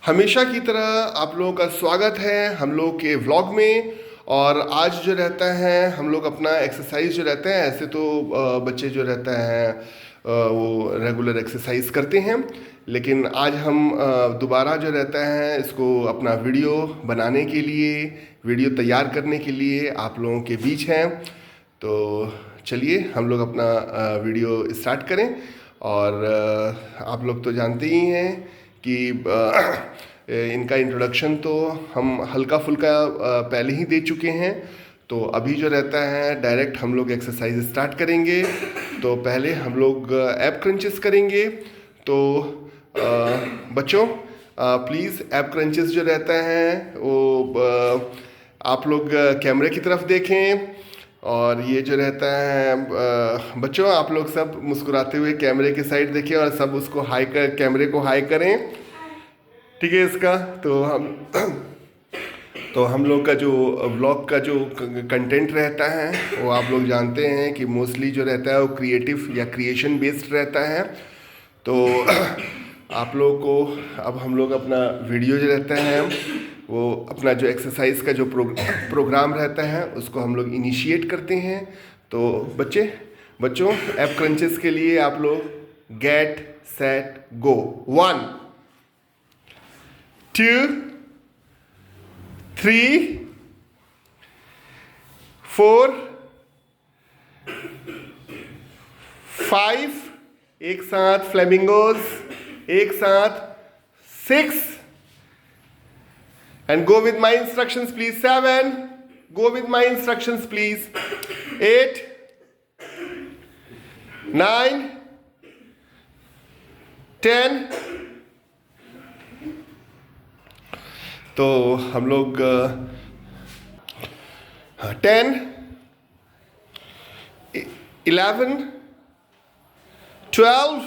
हमेशा की तरह आप लोगों का स्वागत है हम लोग के व्लॉग में। और आज जो रहता है हम लोग अपना एक्सरसाइज जो रहता है, ऐसे तो बच्चे जो रहता है वो रेगुलर एक्सरसाइज करते हैं, लेकिन आज हम दोबारा जो रहता है इसको अपना वीडियो बनाने के लिए, वीडियो तैयार करने के लिए आप लोगों के बीच हैं। तो चलिए हम लोग अपना वीडियो स्टार्ट करें। और आप लोग तो जानते ही हैं कि इनका इंट्रोडक्शन तो हम हल्का फुल्का पहले ही दे चुके हैं। तो अभी जो रहता है डायरेक्ट हम लोग एक्सरसाइज स्टार्ट करेंगे। तो पहले हम लोग एब क्रंचेस करेंगे। तो बच्चों प्लीज़ एब क्रंचेस जो रहता है वो आप लोग कैमरे की तरफ देखें। और ये जो रहता है बच्चों आप लोग सब मुस्कुराते हुए कैमरे के साइड देखें और सब उसको हाई कर, कैमरे को हाई करें, ठीक है। इसका तो हम लोग का जो व्लॉग का जो कंटेंट रहता है वो आप लोग जानते हैं कि मोस्टली जो रहता है वो क्रिएटिव या क्रिएशन बेस्ड रहता है। तो आप लोगों को अब हम लोग अपना वीडियो जो रहता है वो अपना जो एक्सरसाइज का जो प्रोग्राम रहता है उसको हम लोग इनिशिएट करते हैं। तो बच्चों एब क्रंचेस के लिए आप लोग गेट सेट गो। 1 2 3 4 5, एक साथ फ्लेमिंगोज, एक साथ 6, and go with my instructions please. 7, go with my instructions please. 8, 9, 10। तो हम लोग 10, 11, 12,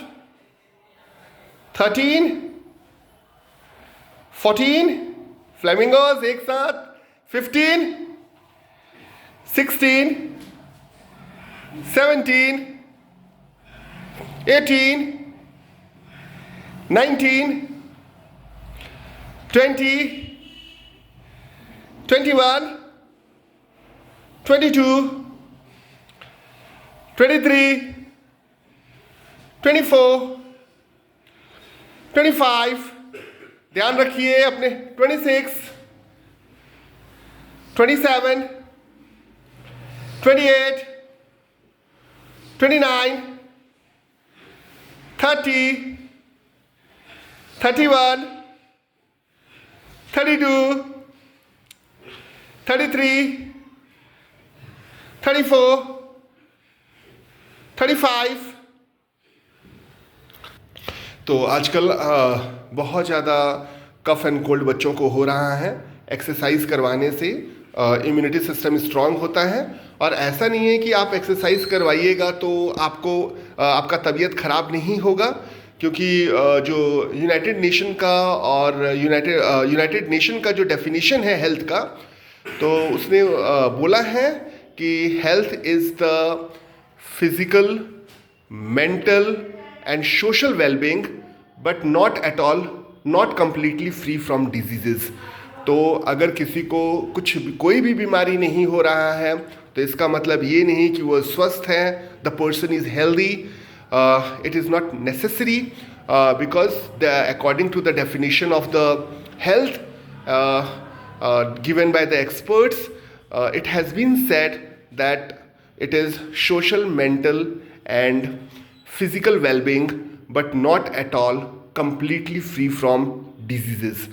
13, 14, फ्लेमिंगोज एक साथ, 15, 16, 17, 18, 19, 20, 21, 22, 23, 24, 25, ध्यान रखिए अपने, 26, 27, 28, 29, 30, 31, 32, 33, 34, 35। तो आजकल बहुत ज़्यादा कफ एंड कोल्ड बच्चों को हो रहा है। एक्सरसाइज करवाने से इम्यूनिटी सिस्टम स्ट्रांग होता है। और ऐसा नहीं है कि आप एक्सरसाइज करवाइएगा तो आपको आपका तबीयत ख़राब नहीं होगा, क्योंकि जो यूनाइटेड नेशन का और यूनाइटेड नेशन का जो डेफिनेशन है हेल्थ का, तो उसने बोला है कि health is the physical, mental and social wellbeing but not completely free from diseases. तो अगर किसी को कोई भी बीमारी नहीं हो रहा है तो इसका मतलब ये नहीं कि वो स्वस्थ है, the person is healthy. It is not necessary because according to the definition of the health given by the experts, it has been said that it is social, mental and physical well-being but not at all completely free from diseases.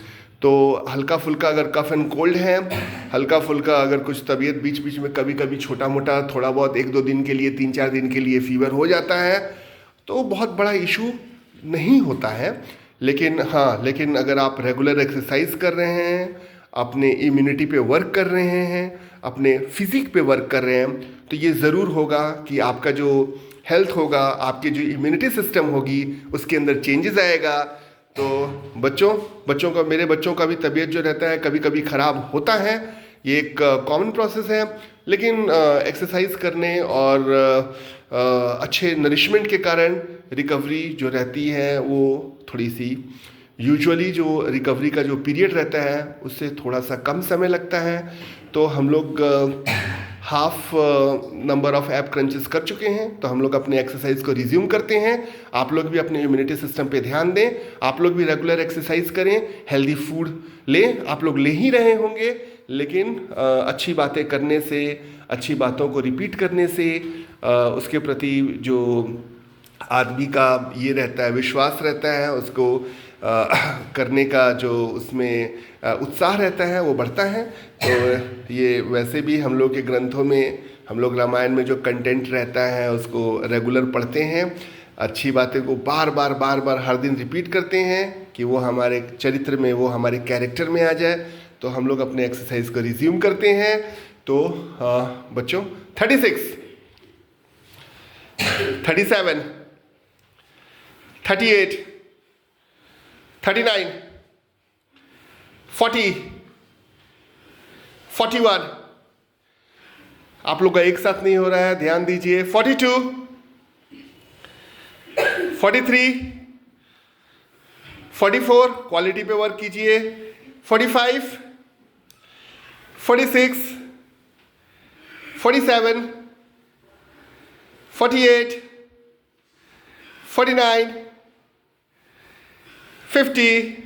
तो हल्का फुल्का अगर cough and cold है, हल्का फुल्का अगर कुछ तबीयत बीच बीच में कभी कभी छोटा मोटा थोड़ा बहुत 1-2 दिन के लिए, 3-4 दिन के लिए फीवर हो जाता है, तो बहुत बड़ा इशू नहीं होता है। लेकिन अगर आप रेगुलर एक्सरसाइज कर रहे हैं, अपने इम्यूनिटी पे वर्क कर रहे हैं, अपने फिजिक पे वर्क कर रहे हैं, तो ये ज़रूर होगा कि आपका जो हेल्थ होगा, आपकी जो इम्यूनिटी सिस्टम होगी, उसके अंदर चेंजेस आएगा। तो बच्चों का, मेरे बच्चों का भी तबीयत जो रहता है कभी कभी ख़राब होता है, ये एक कॉमन प्रोसेस है। लेकिन एक्सरसाइज करने और अच्छे नरिशमेंट के कारण रिकवरी जो रहती है वो थोड़ी सी यूजुअली जो रिकवरी का जो पीरियड रहता है उससे थोड़ा सा कम समय लगता है। तो हम लोग half number of app crunches कर चुके हैं, तो हम लोग अपने एक्सरसाइज को रिज्यूम करते हैं। आप लोग भी अपने इम्यूनिटी सिस्टम पे ध्यान दें, आप लोग भी रेगुलर एक्सरसाइज करें, हेल्दी फूड लें। आप लोग ले ही रहे होंगे, लेकिन अच्छी बातें करने से, अच्छी बातों को रिपीट करने से उसके प्रति जो आदमी का ये रहता है, विश्वास रहता है, उसको करने का जो उसमें उत्साह रहता है वो बढ़ता है। तो ये वैसे भी हम लोग के ग्रंथों में, हम लोग रामायण में जो कंटेंट रहता है उसको रेगुलर पढ़ते हैं, अच्छी बातें को बार बार बार बार हर दिन रिपीट करते हैं कि वो हमारे चरित्र में, वो हमारे कैरेक्टर में आ जाए। तो हम लोग अपने एक्सरसाइज को रिज्यूम करते हैं। तो बच्चों 36, 37, 38, 39, 40, 41, आप लोग का एक साथ नहीं हो रहा है, ध्यान दीजिए। 42, 43, 44, क्वालिटी पे वर्क कीजिए। 45, 46, 47, 48, 49, 50,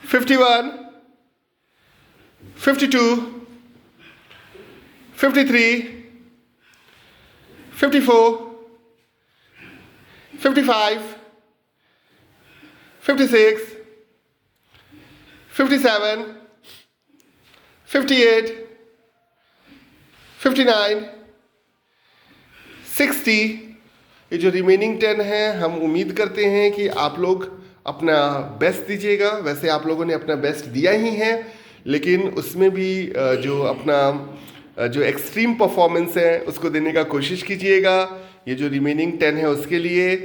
51, 52, 53, 54, 55, 56, 57, 58, 59, 60। ये जो रिमेनिंग 10 हैं, हम उम्मीद करते हैं कि आप लोग अपना बेस्ट दीजिएगा। वैसे आप लोगों ने अपना बेस्ट दिया ही है, लेकिन उसमें भी जो अपना जो एक्सट्रीम परफॉर्मेंस है उसको देने का कोशिश कीजिएगा ये जो रिमेनिंग 10 है उसके लिए,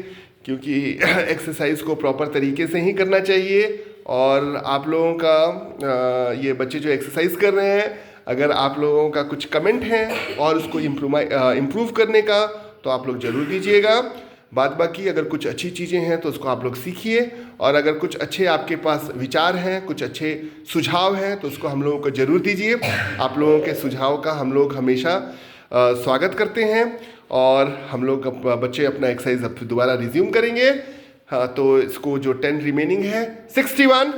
क्योंकि एक्सरसाइज को प्रॉपर तरीके से ही करना चाहिए। और आप लोगों का ये बच्चे जो एक्सरसाइज कर रहे हैं, अगर आप लोगों का कुछ कमेंट है और उसको इम्प्रूव करने का, तो आप लोग ज़रूर दीजिएगा। बाद बाकी अगर कुछ अच्छी चीज़ें हैं तो उसको आप लोग सीखिए, और अगर कुछ अच्छे आपके पास विचार हैं, कुछ अच्छे सुझाव हैं, तो उसको हम लोगों को ज़रूर दीजिए। आप लोगों के सुझाव का हम लोग हमेशा स्वागत करते हैं। और हम लोग बच्चे अपना एक्सरसाइज अब दोबारा रिज्यूम करेंगे। हाँ, तो इसको जो 10 रिमेनिंग है, 61,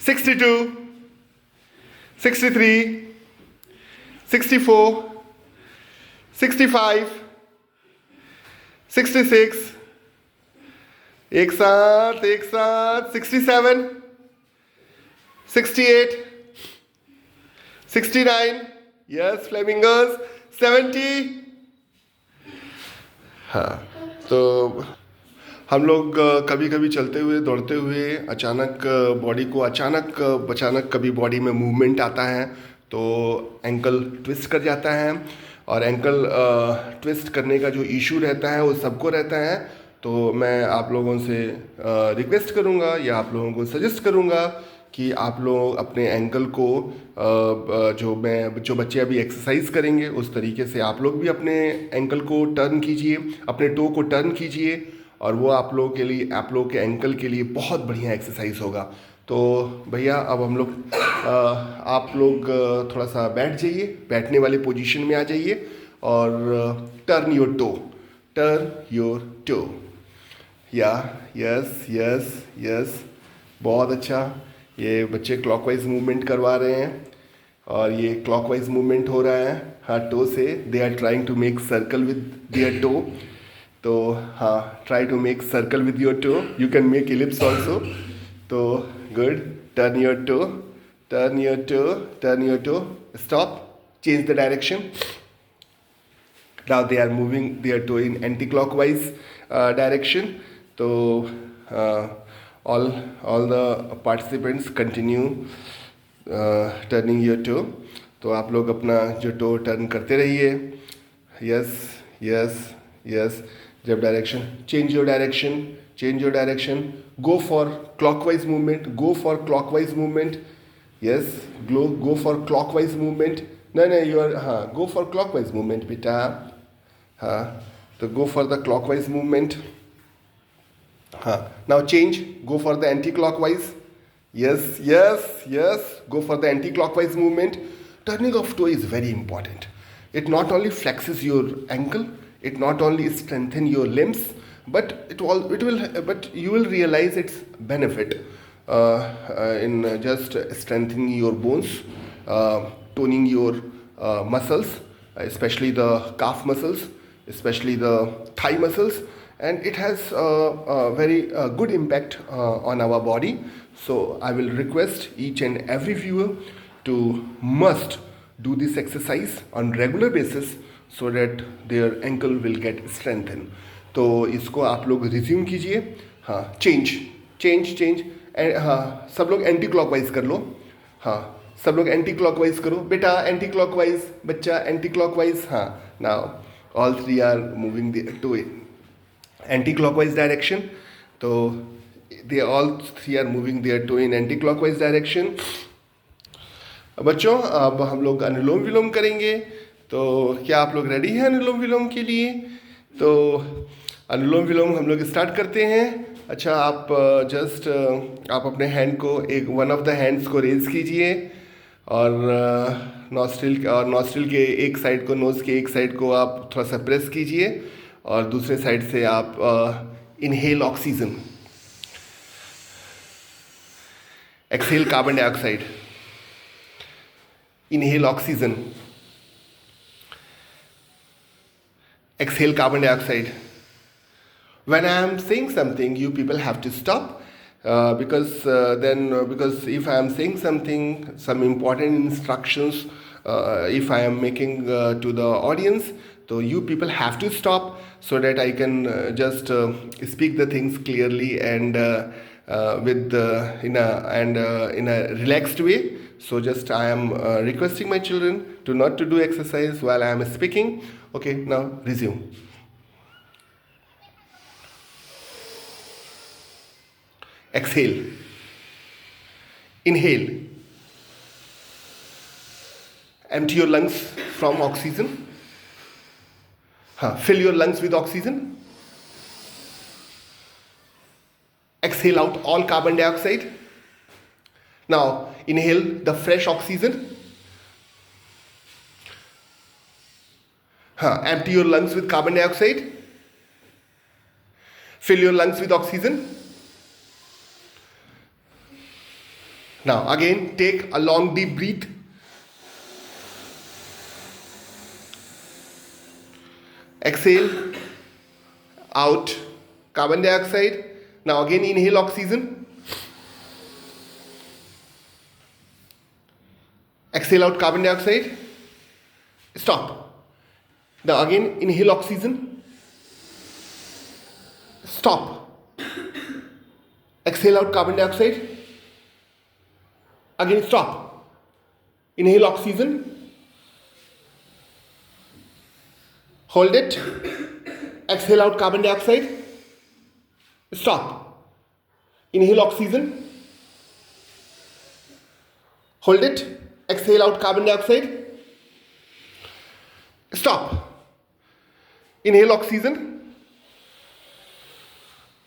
62, 63, 64, 65, 66, एक साथ 67, 68, 69, यस फ्लेमिंगर्स, 70। हाँ, तो हम लोग कभी कभी चलते हुए, दौड़ते हुए अचानक बॉडी को अचानक कभी बॉडी में मूवमेंट आता है, तो एंकल ट्विस्ट कर जाता है। और एंकल ट्विस्ट करने का जो इशू रहता है वो सबको रहता है। तो मैं आप लोगों से रिक्वेस्ट करूँगा या आप लोगों को सजेस्ट करूँगा कि आप लोग अपने एंकल को जो बच्चे अभी एक्सरसाइज करेंगे उस तरीके से आप लोग भी अपने एंकल को टर्न कीजिए, अपने टो को टर्न कीजिए, और वो आप लोगों के लिए, आप लोगों के एंकल के लिए बहुत बढ़िया एक्सरसाइज होगा। तो भैया अब हम लोग आप लोग थोड़ा सा बैठ जाइए, बैठने वाले पोजीशन में आ जाइए, और टर्न योर टो। या यस यस यस, बहुत अच्छा। ये बच्चे क्लॉकवाइज मूवमेंट करवा रहे हैं, और ये क्लॉकवाइज मूवमेंट हो रहा है हाँ टो से। They are trying to make circle with their toe. तो हाँ, try to make circle with your toe, you can make ellipse also. तो good, turn your toe, turn your toe, turn your toe, stop, change the direction. Now they are moving their toe in anti-clockwise direction. So all the participants continue turning your toe. तो आप लोग अपना जो to turn करते रहिए। Yes yes yes, जब direction change your direction, go for clockwise movement, yes, go for clockwise movement. नहीं your, हाँ, गो फॉर क्लॉकवाइज मूवमेंट बेटा। हाँ, तो go for the clockwise movement. Now change. Go for the anti-clockwise. Yes, yes, yes. Go for the anti-clockwise movement. Turning of toe is very important. It not only flexes your ankle, it not only strengthens your limbs, but but you will realize its benefit in just strengthening your bones, toning your muscles, especially the calf muscles, especially the thigh muscles, and it has a very good impact on our body. So I will request each and every viewer to must do this exercise on regular basis so that their ankle will get strengthened. तो इसको आप लोग resume कीजिए. हाँ, change change change. हाँ, सब लोग anti clockwise कर लो. हाँ, सब लोग एंटी क्लॉकवाइज करो बेटा. एंटी क्लॉकवाइज बच्चा, एंटी क्लॉकवाइज. हाँ, now all three are moving to anti clockwise direction. तो they all three are moving there to in anti clockwise direction. बच्चों अब हम लोग अनुलोम विलोम करेंगे. तो क्या आप लोग रेडी हैं अनुलोम विलोम के लिए? तो अनुलोम विलोम हम लोग स्टार्ट करते हैं. अच्छा, आप जस्ट आप अपने हैंड को वन ऑफ द हैंड्स को रेज कीजिए और नॉस्ट्रिल के एक साइड को, नोज़ के एक साइड को आप थोड़ा सा प्रेस कीजिए और दूसरे साइड से आप inhale oxygen, exhale carbon dioxide. Inhale oxygen, exhale carbon dioxide. When I am saying something, you people have to stop because if I am saying something, some important instructions, if I am making to the audience, so you people have to stop so that I can just speak the things clearly and in a relaxed way. So just I am requesting my children to not to do exercise while I am speaking. Okay, now resume. Exhale. Inhale. Empty your lungs from oxygen. Fill your lungs with oxygen. Exhale out all carbon dioxide. Now inhale the fresh oxygen. Empty your lungs with carbon dioxide. Fill your lungs with oxygen. Now again take a long deep breath. Exhale out carbon dioxide. Now again inhale oxygen. Exhale out carbon dioxide. Stop. Now again inhale oxygen. Stop. Exhale out carbon dioxide. Again stop. Inhale oxygen. Hold it. Exhale out carbon dioxide. Stop. Inhale oxygen. Hold it. Exhale out carbon dioxide. Stop. Inhale oxygen.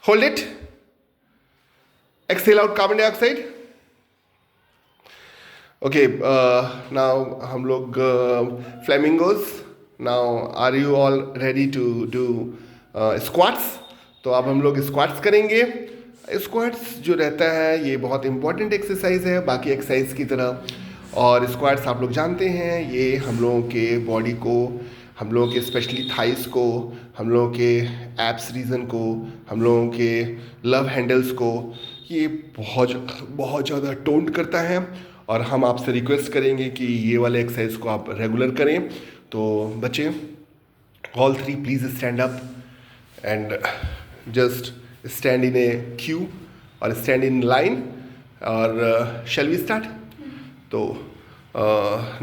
Hold it. Exhale out carbon dioxide. Okay, now हम लोग flamingos. Now are you all ready to do squats? तो अब हम लोग squats करेंगे. Squats जो रहता है ये बहुत इंपॉर्टेंट एक्सरसाइज है बाकी एक्सरसाइज की तरह. और स्क्वाट्स आप लोग जानते हैं ये हम लोगों के बॉडी को, हम लोगों के स्पेशली थाइस को, हम लोगों के एब्स रीजन को, हम लोगों के लव हैंडल्स को ये बहुत ज़्यादा टोन करता है. और हम आपसे रिक्वेस्ट करेंगे कि ये वाले एक्सरसाइज को आप रेगुलर करें. तो बच्चे all three please stand up and just stand in a queue or stand in line or shall we start? So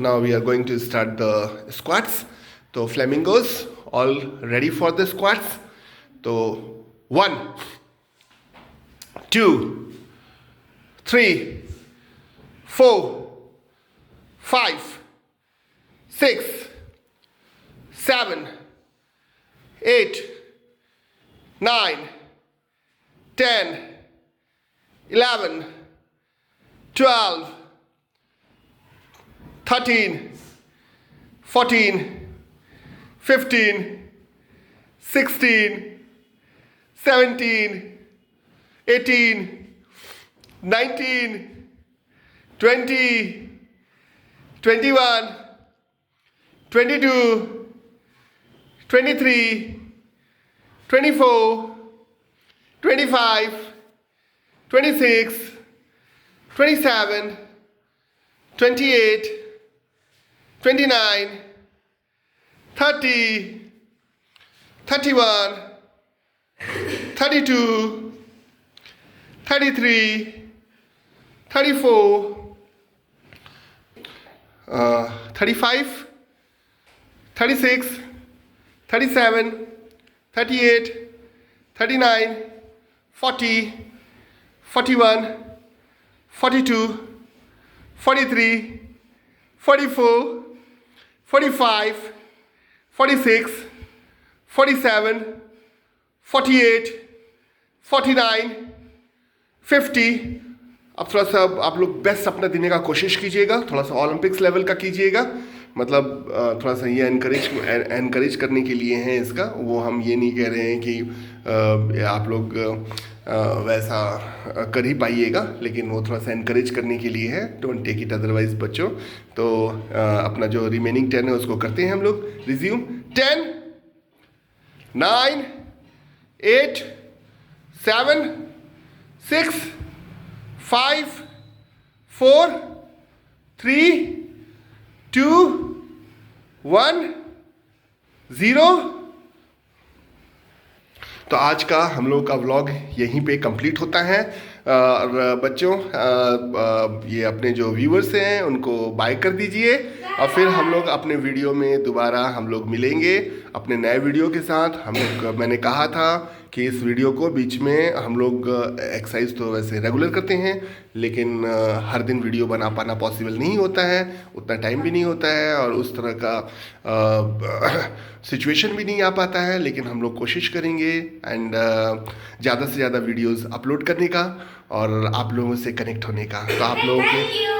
now we are going to start the squats. So flamingos all ready for the squats. So 1 2 3 4 5 6 7 8 9 10, 11, 12, 13, 14, 15, 16, 17, 18, 19, 20, 21, 22, 23, 24, 25, 26, 27, 28, 29, 30, 31, 32, 33, 34, 35, 36, 37, 38, 39, 40, 41, 42, 43, 44, 45, 46, 47, 48, 49, 50। अब थोड़ा सा आप लोग best अपना देने का कोशिश कीजिएगा, थोड़ा सा ओलंपिक्स लेवल का कीजिएगा। मतलब थोड़ा सा ये एनकरेज करने के लिए हैं इसका। वो हम ये नहीं कह रहे हैं कि आप लोग वैसा कर ही पाइएगा, लेकिन वो थोड़ा सा एनकरेज करने के लिए है। डोंट टेक इट अदरवाइज बच्चों। तो अपना जो रिमेनिंग 10 है उसको करते हैं हम लोग रिज्यूम। 10, 9, 8, 7, 6, 5, 4, 3, 2, 1, 0। तो आज का हम लोग का व्लॉग यहीं पे कंप्लीट होता है। और बच्चों ये अपने जो व्यूअर्स हैं उनको बाय कर दीजिए, और फिर हम लोग अपने वीडियो में दोबारा हम लोग मिलेंगे अपने नए वीडियो के साथ। मैंने कहा था कि इस वीडियो को बीच में हम लोग एक्सरसाइज तो वैसे रेगुलर करते हैं, लेकिन हर दिन वीडियो बना पाना पॉसिबल नहीं होता है, उतना टाइम भी नहीं होता है और उस तरह का सिचुएशन भी नहीं आ पाता है। लेकिन हम लोग कोशिश करेंगे एंड ज़्यादा से ज़्यादा वीडियोस अपलोड करने का और आप लोगों से कनेक्ट होने का। तो आप लोगों के